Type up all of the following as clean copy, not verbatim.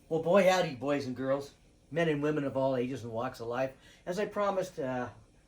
Well, boy, howdy, boys and girls, men and women of all ages and walks of life. As I promised,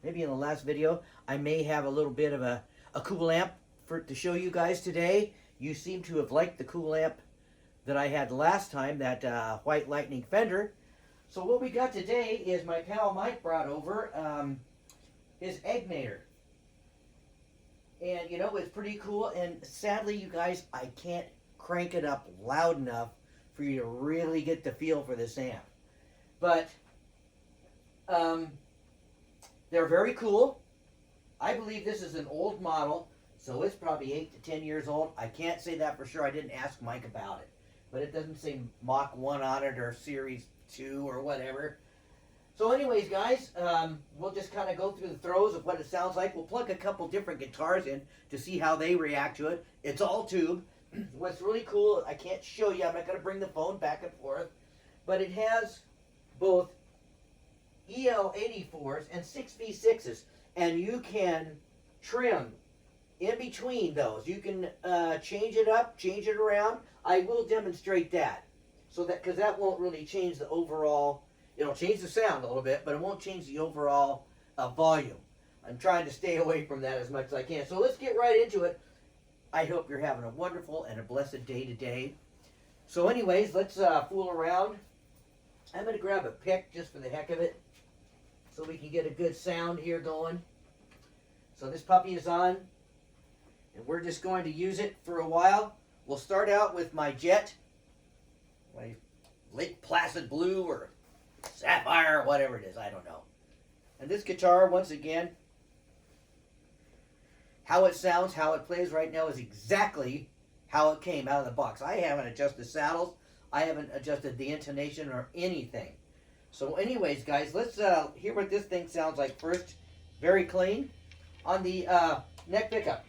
maybe in the last video, I may have a little bit of a cool amp to show you guys today. You seem to have liked the cool amp that I had last time, that White Lightning Fender. So what we got today is my pal Mike brought over his Egnater. And, you know, it's pretty cool. And sadly, you guys, I can't crank it up loud enough for you to really get the feel for this amp. But they're very cool. I believe this is an old model, so it's probably 8 to 10 years old. I can't say that for sure. I didn't ask Mike about it. But it doesn't say Mach 1 on it or Series 2 or whatever. So anyways, guys, we'll just kind of go through the throws of what it sounds like. We'll plug a couple different guitars in to see how they react to it. It's all tube. What's really cool, I can't show you, I'm not going to bring the phone back and forth, but it has both EL84s and 6V6s, and you can trim in between those. You can change it up, change it around. I will demonstrate that, so that, because that won't really change the overall. It'll change the sound a little bit, but it won't change the overall volume. I'm trying to stay away from that as much as I can. So let's get right into it. I hope you're having a wonderful and a blessed day today. So anyways, let's fool around. I'm going to grab a pick just for the heck of it, so we can get a good sound here going. So this puppy is on, and we're just going to use it for a while. We'll start out with my Jet, my Lake Placid Blue or Sapphire, whatever it is, I don't know. And this guitar, once again, how it sounds, how it plays right now is exactly how it came out of the box. I haven't adjusted saddles. I haven't adjusted the intonation or anything. So anyways, guys, let's hear what this thing sounds like first. Very clean. On the neck pickup.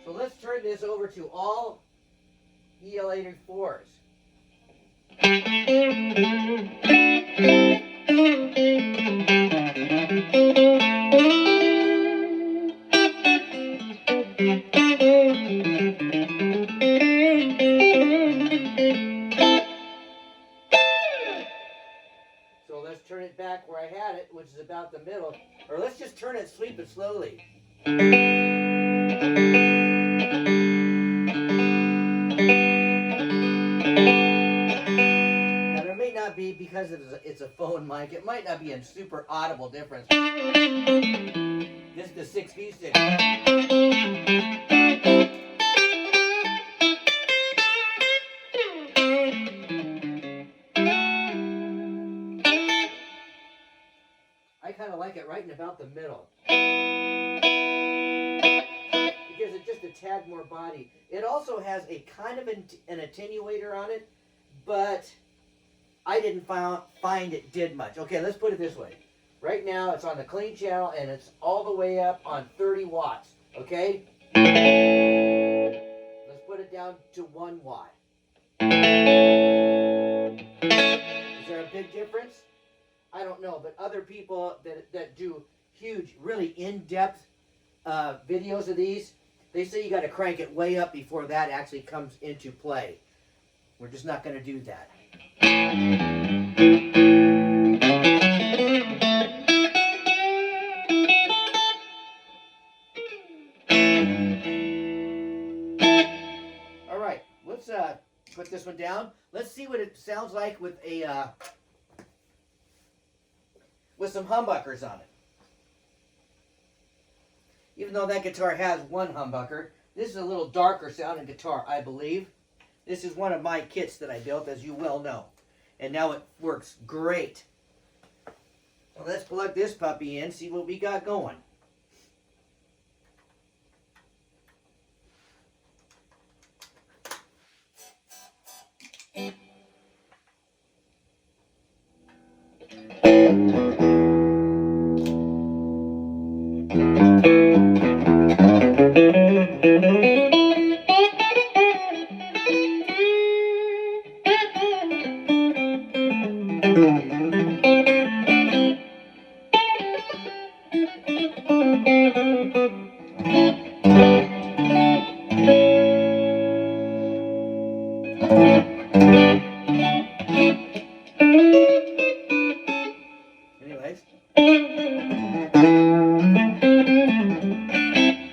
So let's turn this over to all EL84s. So let's turn it back where I had it, which is about the middle. Or let's just turn it, sweep it slowly. Now there may not be, because it's a phone mic, it might not be a super audible difference. This is the 6V6. I kind of like it right in about the middle. It gives it just a tad more body. It also has a kind of an attenuator on it, but I didn't find it did much. Okay, let's put it this way. Right now it's on the clean channel and it's all the way up on 30 watts. Okay? Let's put it down to 1 watt. Is there a big difference? I don't know, but other people that do huge, really in-depth videos of these, they say you got to crank it way up before that actually comes into play. We're just not going to do that. All right, let's put this one down. Let's see what it sounds like with a with some humbuckers on it. Even though that guitar has one humbucker, this is a little darker sounding guitar, I believe. This is one of my kits that I built, as you well know. And now it works great. So let's plug this puppy in, see what we got going. Anyways,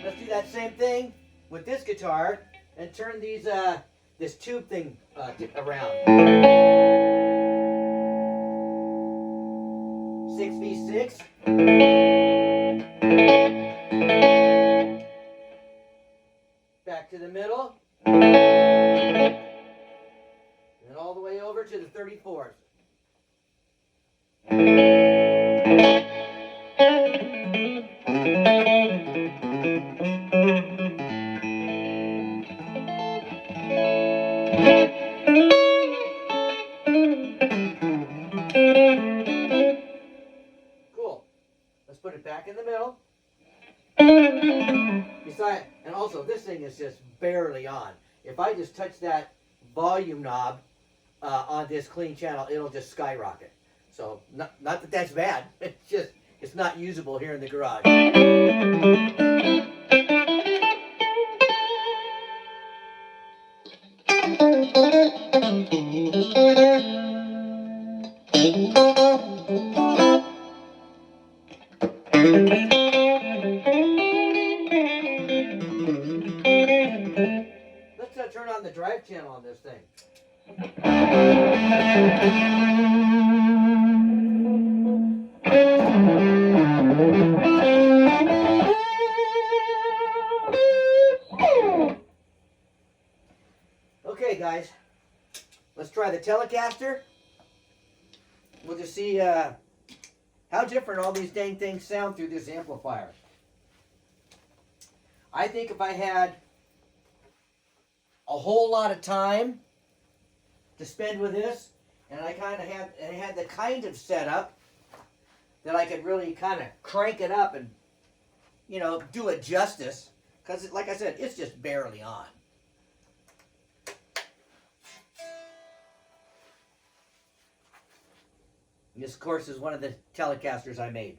let's do that same thing with this guitar and turn these this tube thing around. 6v6. Back to the middle. And all the way over to the 34th. Cool. Let's put it back in the middle. Besides, and also this thing is just barely on. If I just touch that volume knob on this clean channel, it'll just skyrocket. So not that that's bad. It's just it's not usable here in the garage. Let's turn on the drive channel on this thing. Okay, guys, let's try the Telecaster. We'll just see how different all these dang things sound through this amplifier. I think if I had a whole lot of time to spend with this, and I kind of had the kind of setup that I could really kind of crank it up and, you know, do it justice. Because, like I said, it's just barely on. This, of course, is one of the Telecasters I made.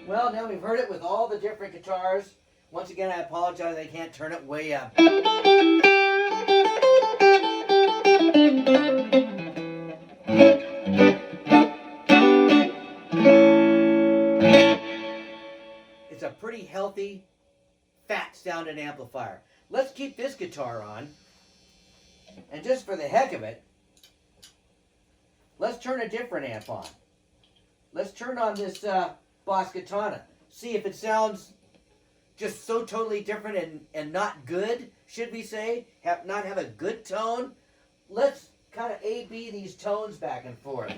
Well, now we've heard it with all the different guitars. Once again, I apologize I can't turn it way up. It's a pretty healthy, fat sounding amplifier. Let's keep this guitar on. And just for the heck of it, let's turn a different amp on. Let's turn on this Boss Katana. See if it sounds just so totally different and not good, should we say? Not have a good tone. Let's kind of A-B these tones back and forth.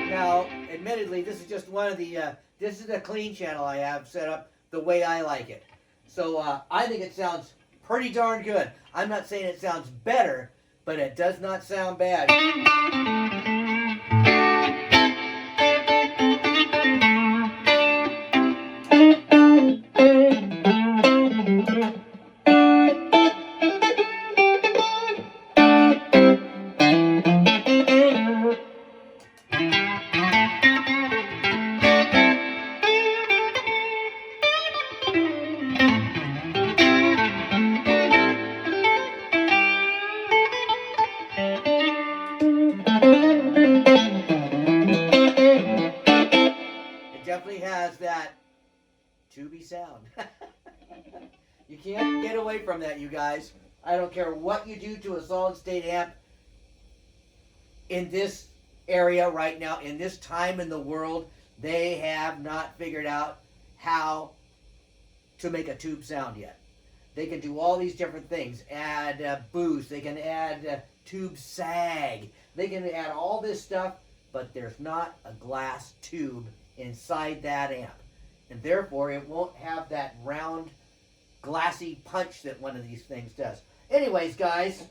Now, admittedly, this is just one of the, this is a clean channel I have set up the way I like it. So I think it sounds pretty darn good. I'm not saying it sounds better, but it does not sound bad. tubey sound. You can't get away from that, you guys. I don't care what you do to a solid state amp in this area right now, in this time in the world, they have not figured out how to make a tube sound yet. They can do all these different things. Add boost. They can add tube sag. They can add all this stuff, but there's not a glass tube inside that amp. And therefore, it won't have that round, glassy punch that one of these things does. Anyways, guys.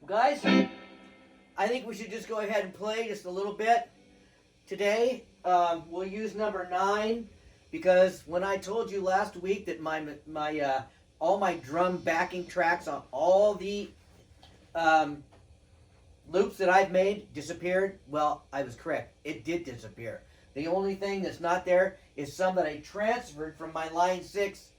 Guys, I think we should just go ahead and play just a little bit today. We'll use number 9 because when I told you last week that all my drum backing tracks on all the loops that I've made disappeared, well, I was correct. It did disappear. The only thing that's not there is some that I transferred from my Line 6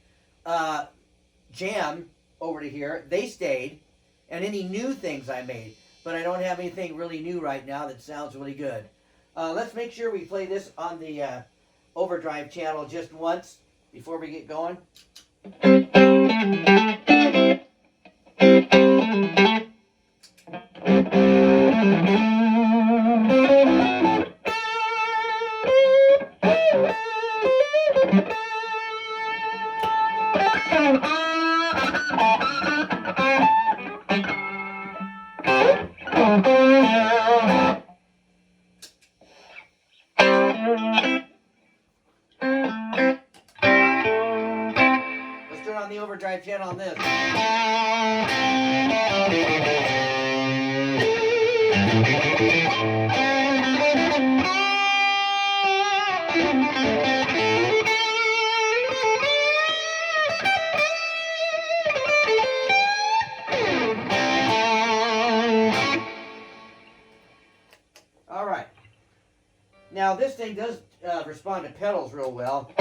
jam over to here. They stayed. And any new things I made. But I don't have anything really new right now that sounds really good. Let's make sure we play this on the overdrive channel just once before we get going. Let's turn on the overdrive channel on this. All right. Now this thing does respond to pedals real well.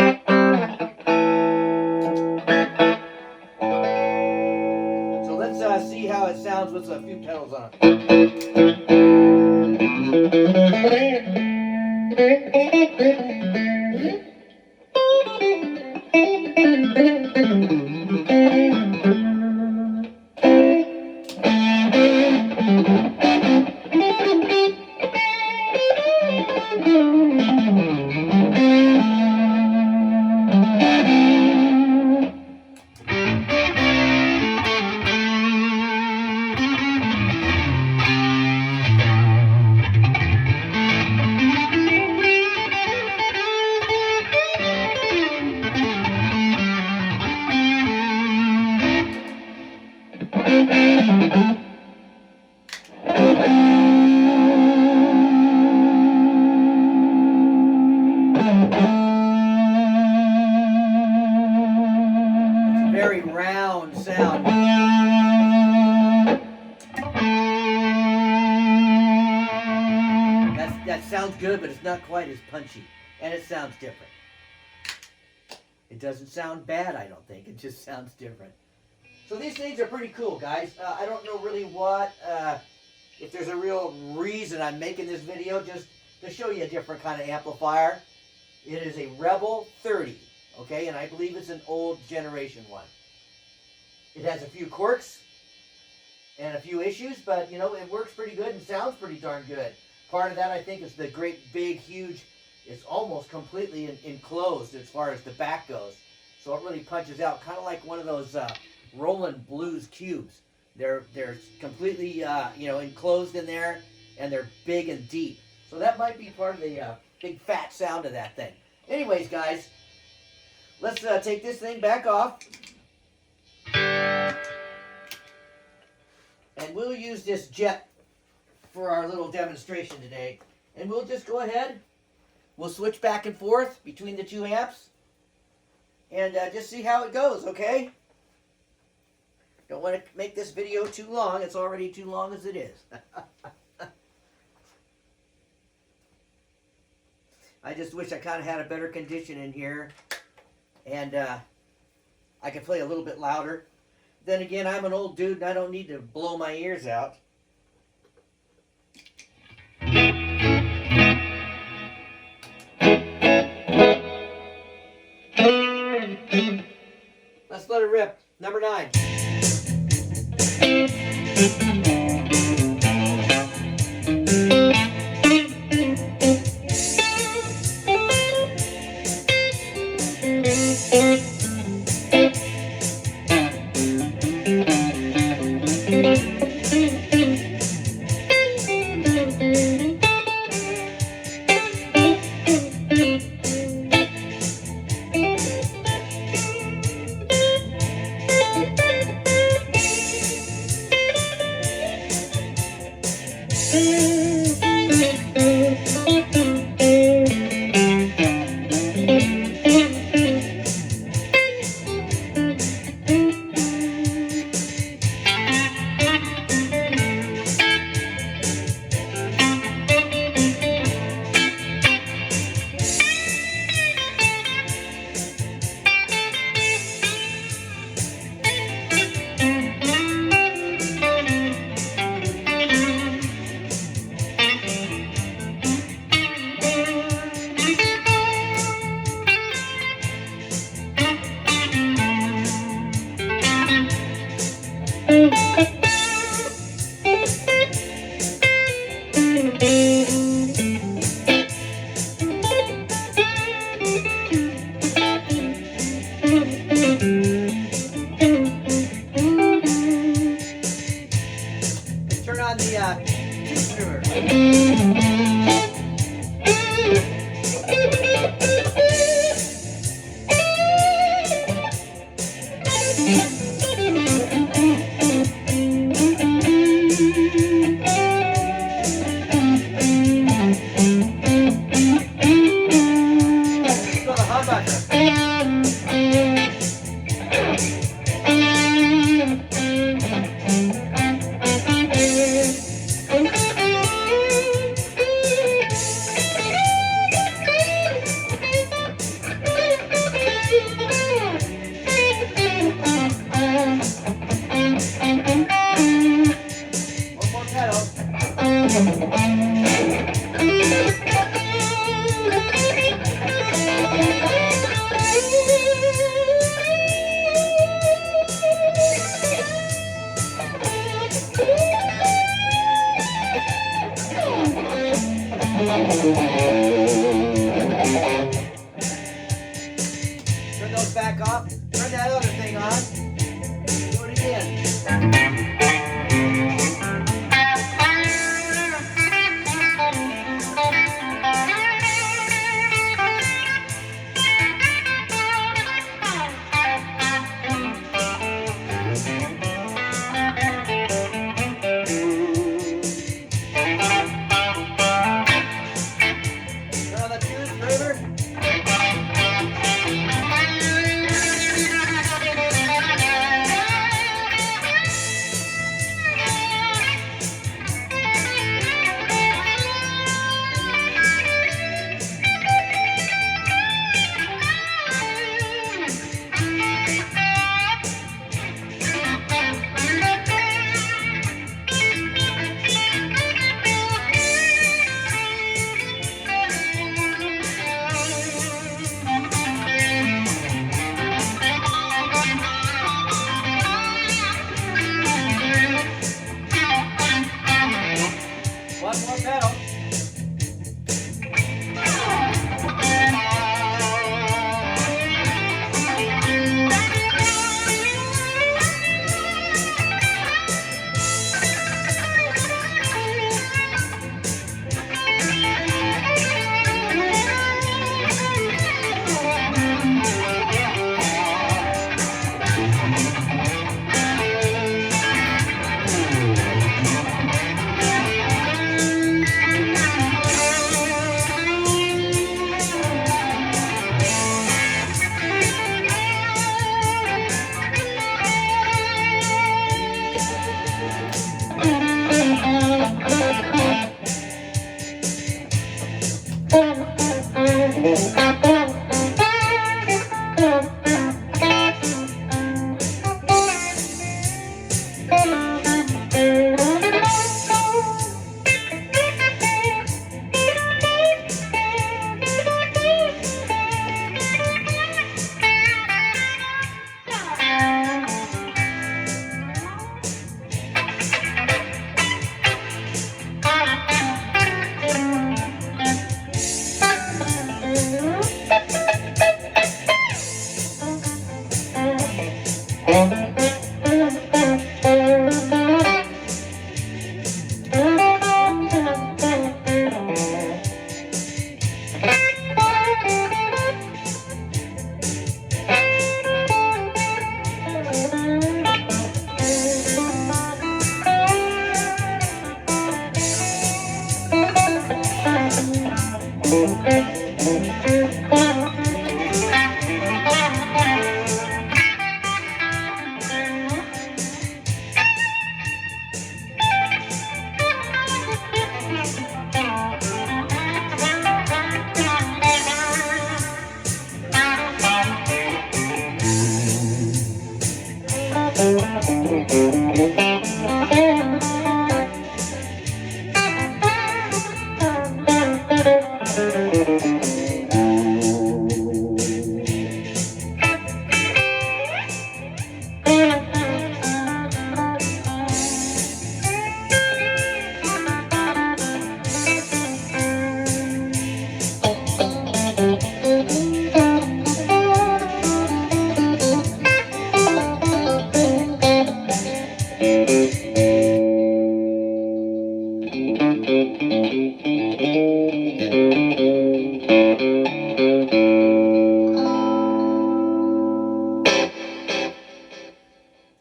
So let's see how it sounds with a few pedals on very round sound. That sounds good, but it's not quite as punchy, and it sounds different. It doesn't sound bad, I don't think. It just sounds different. So these things are pretty cool, guys. I don't know really what, if there's a real reason I'm making this video, just to show you a different kind of amplifier. It is a Rebel 30, okay, and I believe it's an old generation one. It has a few quirks and a few issues, but, you know, it works pretty good and sounds pretty darn good. Part of that, I think, is the great, big, huge, it's almost completely enclosed as far as the back goes. so it really punches out, kind of like one of those Roland Blues cubes. They're completely enclosed in there, and they're big and deep. So that might be part of the big fat sound of that thing. Anyways, guys, let's take this thing back off. And we'll use this jet for our little demonstration today. And we'll just go ahead. We'll switch back and forth between the two amps. And just see how it goes, okay? Don't want to make this video too long. It's already too long as it is. I just wish I kind of had a better condition in here. And I could play a little bit louder. Then again, I'm an old dude and I don't need to blow my ears out. Let's let it rip. Number 9.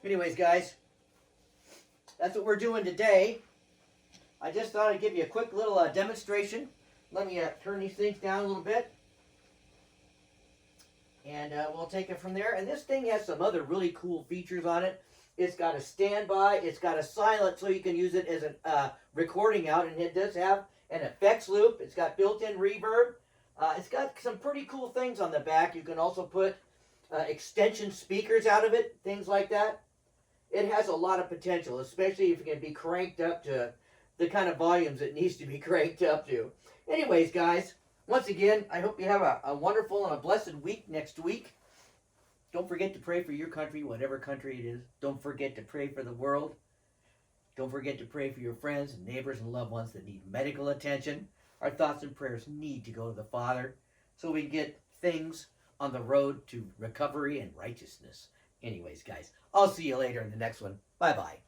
Anyways, guys, that's what we're doing today. I just thought I'd give you a quick little demonstration. Let me turn these things down a little bit. And we'll take it from there. And this thing has some other really cool features on it. It's got a standby. It's got a silent, so you can use it as a recording out. And it does have an effects loop. It's got built-in reverb. It's got some pretty cool things on the back. You can also put extension speakers out of it, things like that. It has a lot of potential, especially if it can be cranked up to the kind of volumes it needs to be cranked up to. Anyways, guys, once again, I hope you have a wonderful and a blessed week next week. Don't forget to pray for your country, whatever country it is. Don't forget to pray for the world. Don't forget to pray for your friends and neighbors and loved ones that need medical attention. Our thoughts and prayers need to go to the Father so we can get things on the road to recovery and righteousness. Anyways, guys, I'll see you later in the next one. Bye-bye.